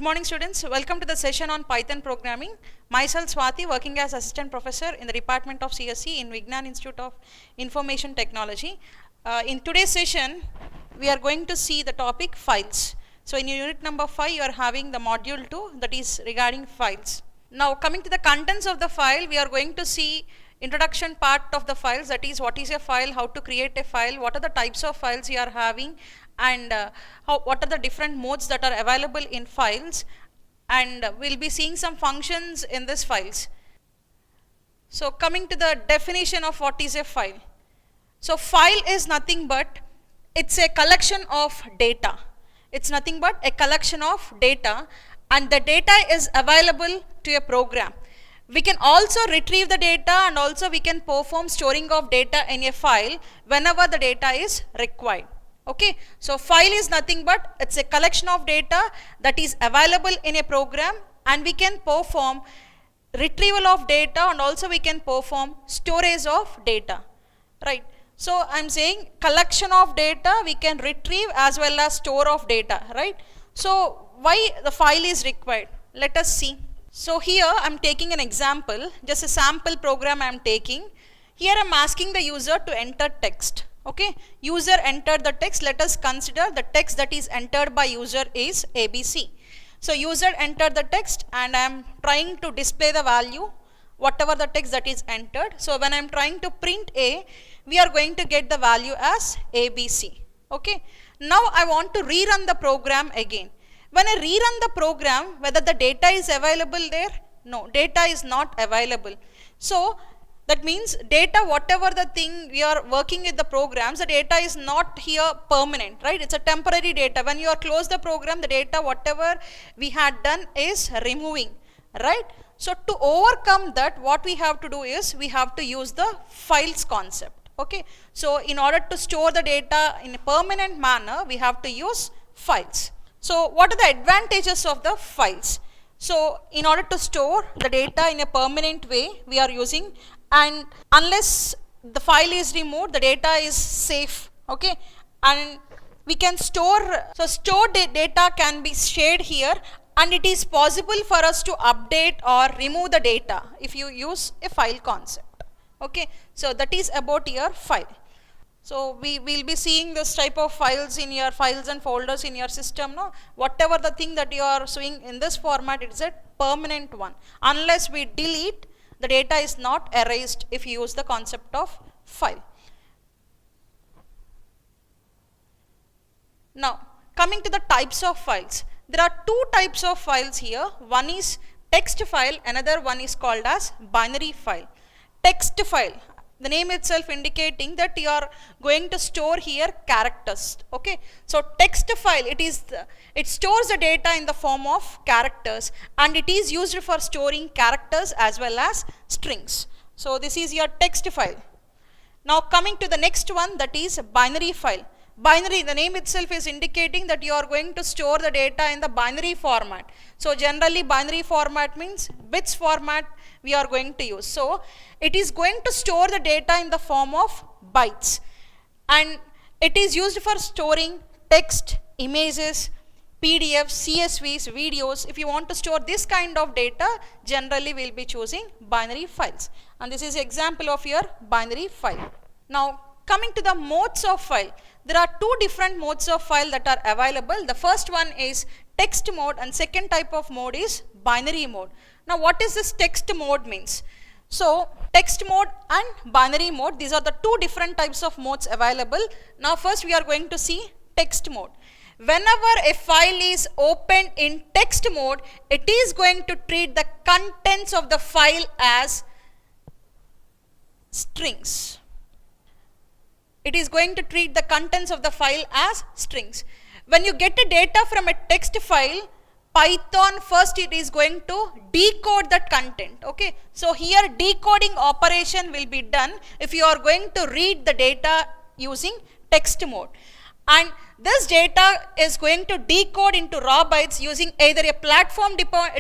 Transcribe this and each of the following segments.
morning students, welcome to the session on Python programming. Myself Swati, working as assistant professor in the department of CSE in Vignan Institute of Information Technology. In today's session, we are going to see the topic files. So in unit number 5, you are having the module 2 that is regarding files. Now coming to the contents of the file, we are going to see introduction part of the files, that is what is a file, how to create a file, what are the types of files you are having, and what are the different modes that are available in files, and we'll be seeing some functions in these files. So coming to the definition of what is a file. So file is nothing but it's a collection of data. It's nothing but a collection of data, and the data is available to a program. We can also retrieve the data, and also we can perform storing of data in a file whenever the data is required. Okay, so file is nothing but it's a collection of data that is available in a program, and we can perform retrieval of data, and also we can perform storage of data, right? So I'm saying collection of data we can retrieve as well as store of data, right? So why the file is required? Let us see. So here I'm taking an example, just a sample program I'm taking. Here I'm asking the user to enter text. Okay, user entered the text. Let us consider the text that is entered by user is ABC. So user entered the text, and I am trying to display the value whatever the text that is entered. So when I am trying to print A, we are going to get the value as ABC. Okay, now I want to rerun the program again. When I rerun the program, whether the data is available there? No, data is not available. So that means data, whatever the thing we are working with the programs, the data is not here permanent, right? It's a temporary data. When you are close the program, the data whatever we had done is removing, right? So to overcome that, what we have to do is we have to use the files concept. Okay, so in order to store the data in a permanent manner, we have to use files. So what are the advantages of the files? So in order to store the data in a permanent way, we are using, and unless the file is removed, the data is safe. Okay, and we can store, so stored data can be shared here, and it is possible for us to update or remove the data if you use a file concept. Okay, so that is about your file. So we will be seeing this type of files in your files and folders in your system. No, whatever the thing that you are showing in this format, it's a permanent one. Unless we delete, the data is not erased if you use the concept of file. Now coming to the types of files, there are two types of files here. One is text file, another one is called as binary file. Text file, the name itself indicating that you are going to store here characters. Okay, so text file, it stores the data in the form of characters, and it is used for storing characters as well as strings. So this is your text file. Now coming to the next one, that is binary file. Binary, the name itself is indicating that you are going to store the data in the binary format. So generally binary format means bits format we are going to use. So it is going to store the data in the form of bytes, and it is used for storing text, images, PDFs, CSVs, videos. If you want to store this kind of data, generally we will be choosing binary files, and this is an example of your binary file. Now coming to the modes of file, there are two different modes of file that are available. The first one is text mode, and second type of mode is binary mode. Now what is this text mode means? So text mode and binary mode, these are the two different types of modes available. Now first we are going to see text mode. Whenever a file is opened in text mode, it is going to treat the contents of the file as strings. It is going to treat the contents of the file as strings. When you get a data from a text file, Python first it is going to decode that content. Okay, so here decoding operation will be done if you are going to read the data using text mode, and this data is going to decode into raw bytes using either a platform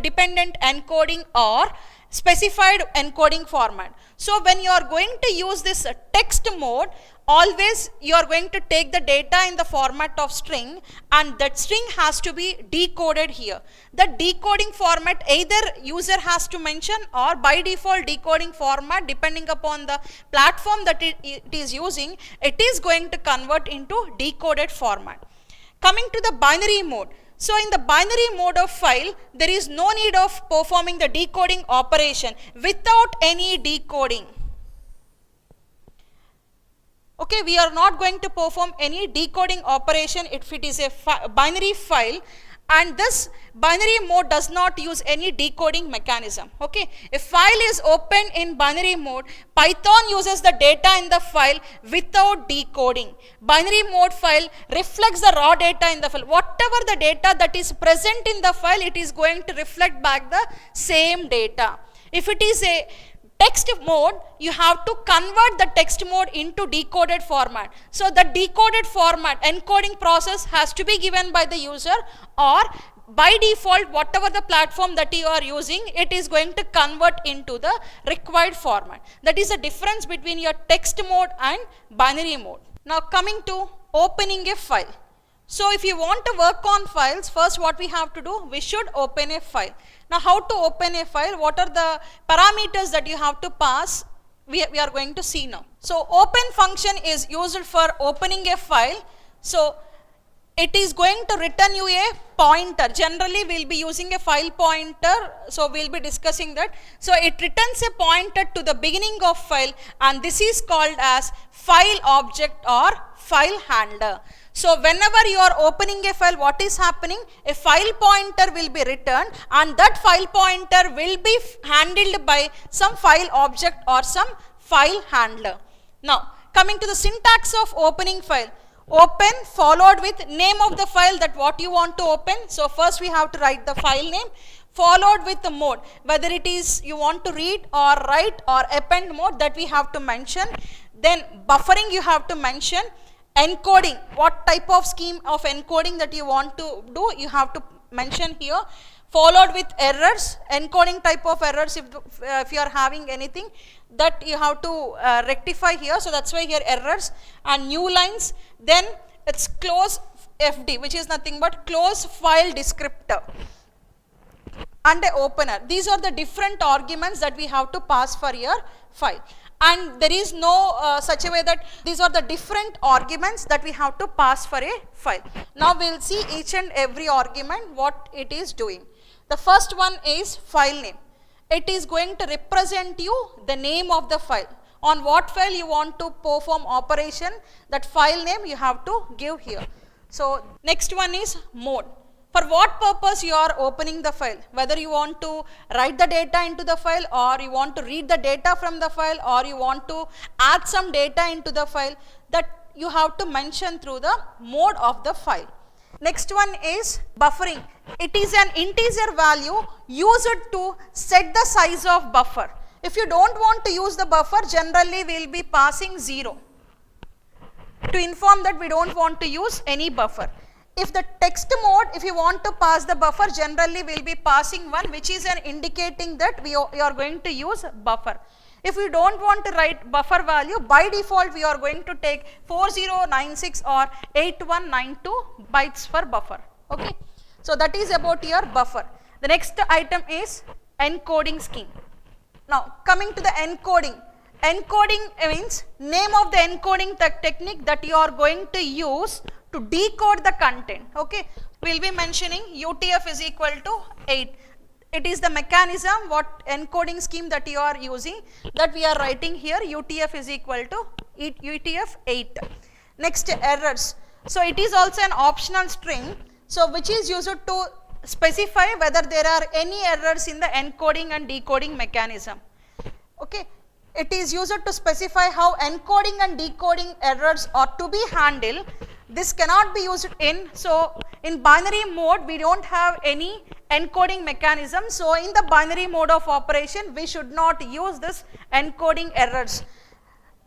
dependent encoding or specified encoding format. So when you are going to use this text mode, always you are going to take the data in the format of string, and that string has to be decoded here. The decoding format either user has to mention, or by default decoding format, depending upon the platform that it is using, it is going to convert into decoded format. Coming to the binary mode. So in the binary mode of file, there is no need of performing the decoding operation without any decoding. Okay, we are not going to perform any decoding operation if it is a binary file, and this binary mode does not use any decoding mechanism. Okay, if file is open in binary mode, Python uses the data in the file without decoding. Binary mode file reflects the raw data in the file. Whatever the data that is present in the file, it is going to reflect back the same data. If it is a text mode, you have to convert the text mode into decoded format. So the decoded format encoding process has to be given by the user, or by default whatever the platform that you are using, it is going to convert into the required format. That is the difference between your text mode and binary mode. Now coming to opening a file. So if you want to work on files, first what we have to do, we should open a file. Now how to open a file, what are the parameters that you have to pass, we are going to see now. So open function is used for opening a file. So it is going to return you a pointer. Generally we will be using a file pointer, so we will be discussing that. So it returns a pointer to the beginning of file, and this is called as file object or file handler. So whenever you are opening a file, what is happening? A file pointer will be returned, and that file pointer will be handled by some file object or some file handler. Now coming to the syntax of opening file. Open followed with name of the file that what you want to open. So first we have to write the file name, followed with the mode, whether it is you want to read or write or append mode, that we have to mention. Then buffering you have to mention. Encoding, what type of scheme of encoding that you want to do, you have to mention here. Followed with errors, encoding type of errors, if you are having anything, that you have to rectify here. So that's why here errors and new lines. Then it's close FD, which is nothing but close file descriptor, and a opener. These are the different arguments that we have to pass for your file. And there is no such a way that these are the different arguments that we have to pass for a file. Now we will see each and every argument what it is doing. The first one is file name. It is going to represent you the name of the file. On what file you want to perform operation, that file name you have to give here. So next one is mode. For what purpose you are opening the file, whether you want to write the data into the file, or you want to read the data from the file, or you want to add some data into the file, that you have to mention through the mode of the file. Next one is buffering. It is an integer value used to set the size of buffer. If you don't want to use the buffer, generally we will be passing 0 to inform that we don't want to use any buffer. If the text mode, if you want to pass the buffer, generally we will be passing 1, which is an indicating that we are going to use buffer. If we don't want to write buffer value, by default we are going to take 4096 or 8192 bytes for buffer. Okay. So that is about your buffer. The next item is encoding scheme. Now coming to the encoding. Encoding means name of the encoding technique that you are going to use to decode the content. Okay, we will be mentioning UTF is equal to 8. It is the mechanism, what encoding scheme that you are using, that we are writing here. UTF is equal to UTF 8. Next, errors. So it is also an optional string, so which is used to specify whether there are any errors in the encoding and decoding mechanism. Okay. It is used to specify how encoding and decoding errors are to be handled. This cannot be used in, so in binary mode we don't have any encoding mechanism. So in the binary mode of operation we should not use this encoding errors.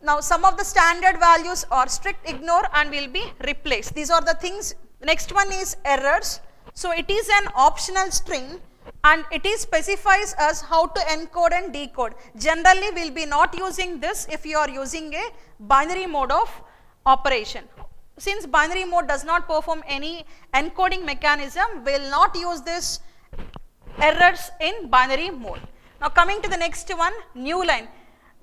Now some of the standard values are strict ignore and will be replaced. These are the things. Next one is errors. So it is an optional string, and it is specifies us how to encode and decode. Generally we will be not using this if you are using a binary mode of operation. Since binary mode does not perform any encoding mechanism, we will not use this errors in binary mode. Now coming to the next one, new line.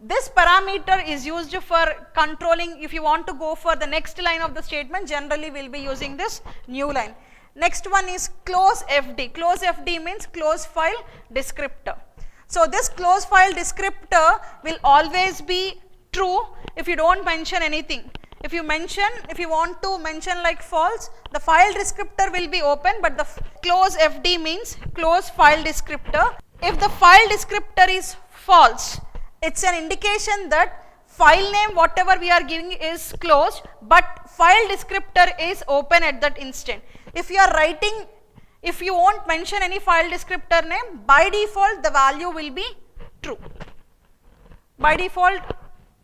This parameter is used for controlling. If you want to go for the next line of the statement, generally we will be using this new line. Next one is close FD. Close FD means close file descriptor. So this close file descriptor will always be true if you don't mention anything. If you want to mention like false, the file descriptor will be open, but the close FD means close file descriptor. If the file descriptor is false, it's an indication that file name whatever we are giving is closed, but file descriptor is open at that instant. If you are writing, if you won't mention any file descriptor name, by default the value will be true. By default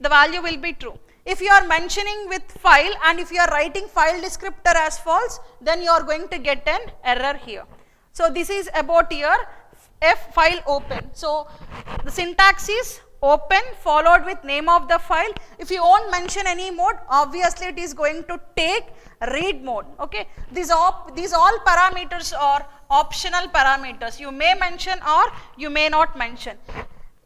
the value will be true. If you are mentioning with file and if you are writing file descriptor as false, then you are going to get an error here. So this is about your F file open. So the syntax is open followed with name of the file. If you won't mention any mode, obviously it is going to take read mode. Okay, these all parameters are optional parameters. You may mention or you may not mention.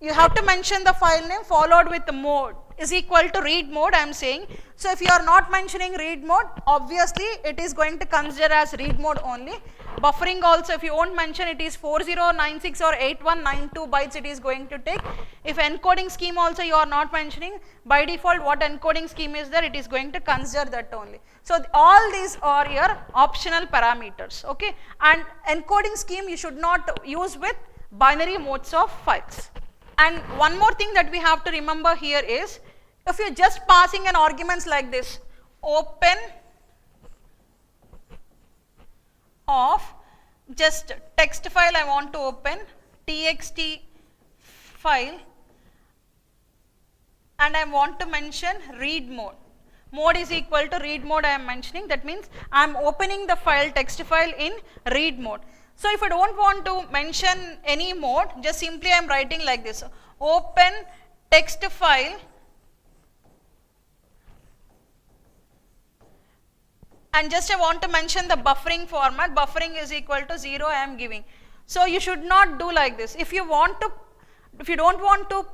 You have to mention the file name followed with the mode is equal to read mode, I am saying. So if you are not mentioning read mode, obviously it is going to consider as read mode only. Buffering also, if you won't mention, it is 4096 or 8192 bytes it is going to take. If encoding scheme also you are not mentioning, by default what encoding scheme is there, it is going to consider that only. So all these are your optional parameters, okay. And encoding scheme you should not use with binary modes of files. And one more thing that we have to remember here is, if you are just passing an arguments like this, open of just text file I want to open, txt file, and I want to mention read mode. Mode is equal to read mode I am mentioning, that means I am opening the file text file in read mode. So if I don't want to mention any mode, just simply I am writing like this, open text file and just I want to mention the buffering format, buffering is equal to 0 I am giving. So you should not do like this. If you don't want to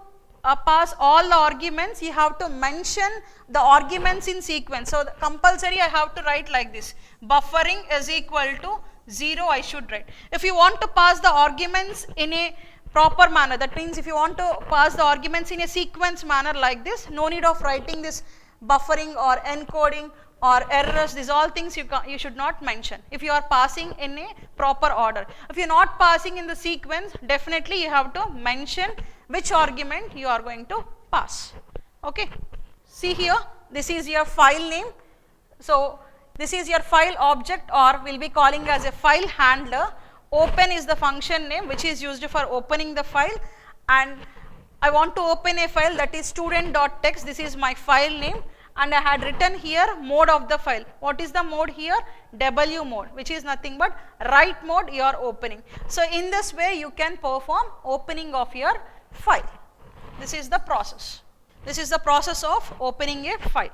pass all the arguments, you have to mention the arguments in sequence. So compulsory I have to write like this, buffering is equal to 0 I should write. If you want to pass the arguments in a proper manner, that means if you want to pass the arguments in a sequence manner like this, no need of writing this buffering or encoding or errors, these all things you should not mention if you are passing in a proper order. If you are not passing in the sequence, definitely you have to mention which argument you are going to pass. Okay, see here, this is your file name. So this is your file object, or we will be calling as a file handler. Open is the function name which is used for opening the file, and I want to open a file, that is student.txt. This is my file name, and I had written here mode of the file. What is the mode here? W mode, which is nothing but write mode you are opening. So in this way you can perform opening of your file. This is the process. This is the process of opening a file.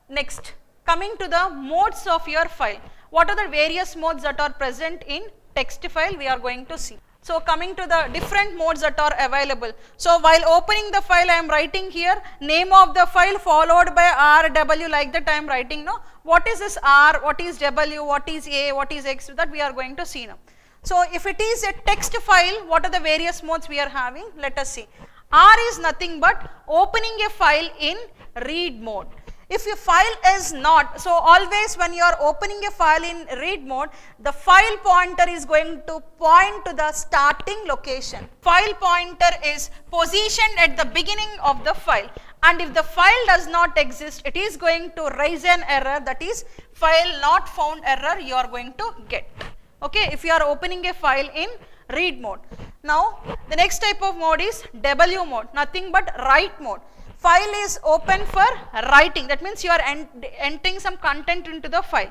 Next, coming to the modes of your file. What are the various modes that are present in text file we are going to see. So coming to the different modes that are available. So while opening the file I am writing here name of the file followed by RW, like that I am writing now. What is this R, what is W, what is A, what is X, that we are going to see now. So if it is a text file, what are the various modes we are having? Let us see. R is nothing but opening a file in read mode. If your file is not, so always when you are opening a file in read mode, the file pointer is going to point to the starting location. File pointer is positioned at the beginning of the file, and if the file does not exist, it is going to raise an error, that is file not found error you are going to get. Okay, if you are opening a file in read mode. Now the next type of mode is W mode, nothing but write mode. File is open for writing, that means you are entering some content into the file.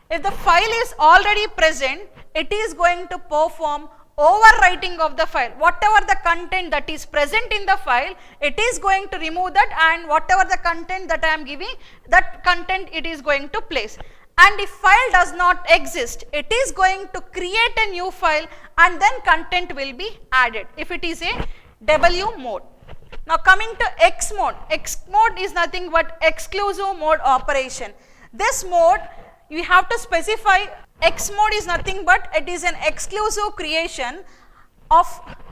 If the file is already present, it is going to perform overwriting of the file. Whatever the content that is present in the file, it is going to remove that, and whatever the content that I am giving, that content it is going to place. And if file does not exist, it is going to create a new file and then content will be added if it is a W mode. Now coming to X mode. X mode is nothing but exclusive mode operation. This mode you have to specify. X mode is nothing but it is an exclusive creation of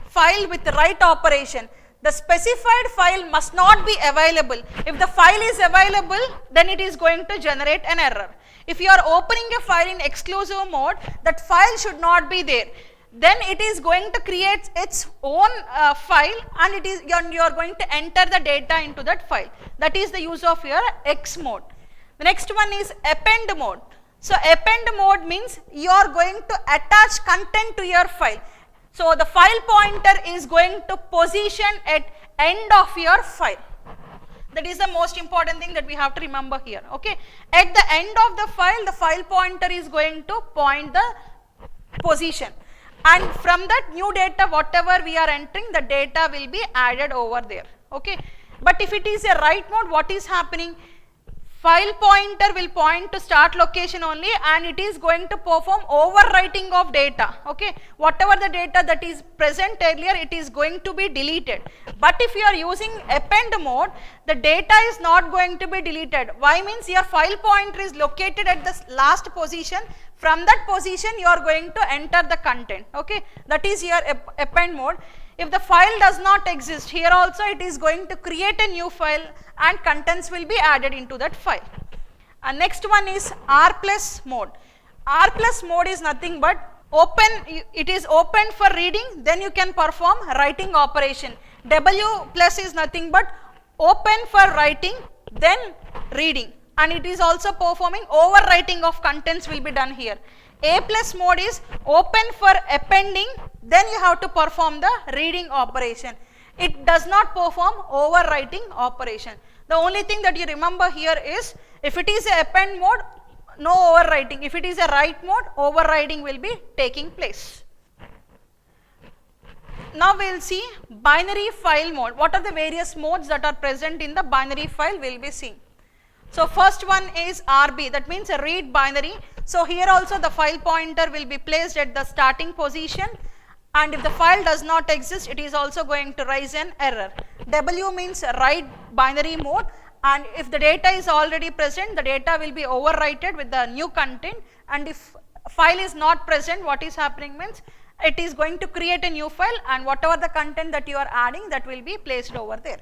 file with write operation. The specified file must not be available. If the file is available, then it is going to generate an error. If you are opening a file in exclusive mode, that file should not be there. Then it is going to create its own file, and it is you are going to enter the data into that file. That is the use of your X mode. The next one is append mode. So append mode means you are going to attach content to your file. So the file pointer is going to position at end of your file. That is the most important thing that we have to remember here. Okay. At the end of the file pointer is going to point the position. And from that new data, whatever we are entering, the data will be added over there. Okay. But if it is a write mode, what is happening? File pointer will point to start location only, and it is going to perform overwriting of data. Okay. Whatever the data that is present earlier, it is going to be deleted. But if you are using append mode, the data is not going to be deleted. Why? Means your file pointer is located at the last position. From that position you are going to enter the content. Okay. That is your append mode. If the file does not exist, here also it is going to create a new file and contents will be added into that file. And next one is R plus mode. R plus mode is nothing but open, it is open for reading, then you can perform writing operation. W plus is nothing but open for writing, then reading, and it is also performing overwriting of contents will be done here. A plus mode is open for appending, then you have to perform the reading operation. It does not perform overwriting operation. The only thing that you remember here is, if it is a append mode, no overwriting. If it is a write mode, overriding will be taking place. Now we will see binary file mode. What are the various modes that are present in the binary file we will be seeing. So first one is RB, that means a read binary. So here also the file pointer will be placed at the starting position, and if the file does not exist, it is also going to raise an error. W means write binary mode, and if the data is already present, the data will be overwritten with the new content, and if file is not present, what is happening means it is going to create a new file, and whatever the content that you are adding, that will be placed over there.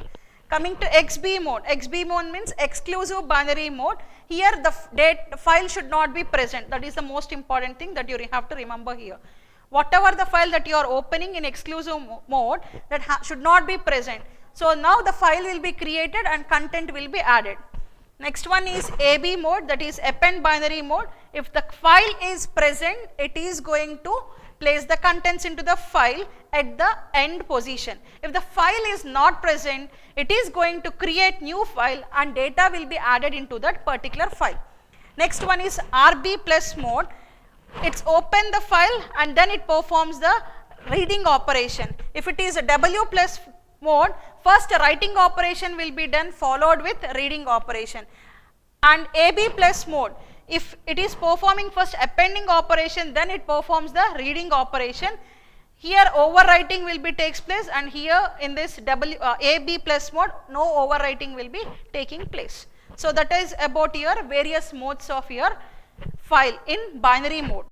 Coming to XB mode. XB mode means exclusive binary mode. Here the file should not be present. That is the most important thing that you have to remember here. Whatever the file that you are opening in exclusive mode, that should not be present. So now the file will be created and content will be added. Next one is AB mode, that is append binary mode. If the file is present, it is going to place the contents into the file at the end position. If the file is not present, it is going to create new file and data will be added into that particular file. Next one is RB plus mode. It's open the file and then it performs the reading operation. If it is a W plus mode, first a writing operation will be done followed with reading operation. And AB plus mode, if it is performing first appending operation, then it performs the reading operation. Here overwriting will be takes place, and here in this AB plus mode, no overwriting will be taking place. So that is about your various modes of your file in binary mode.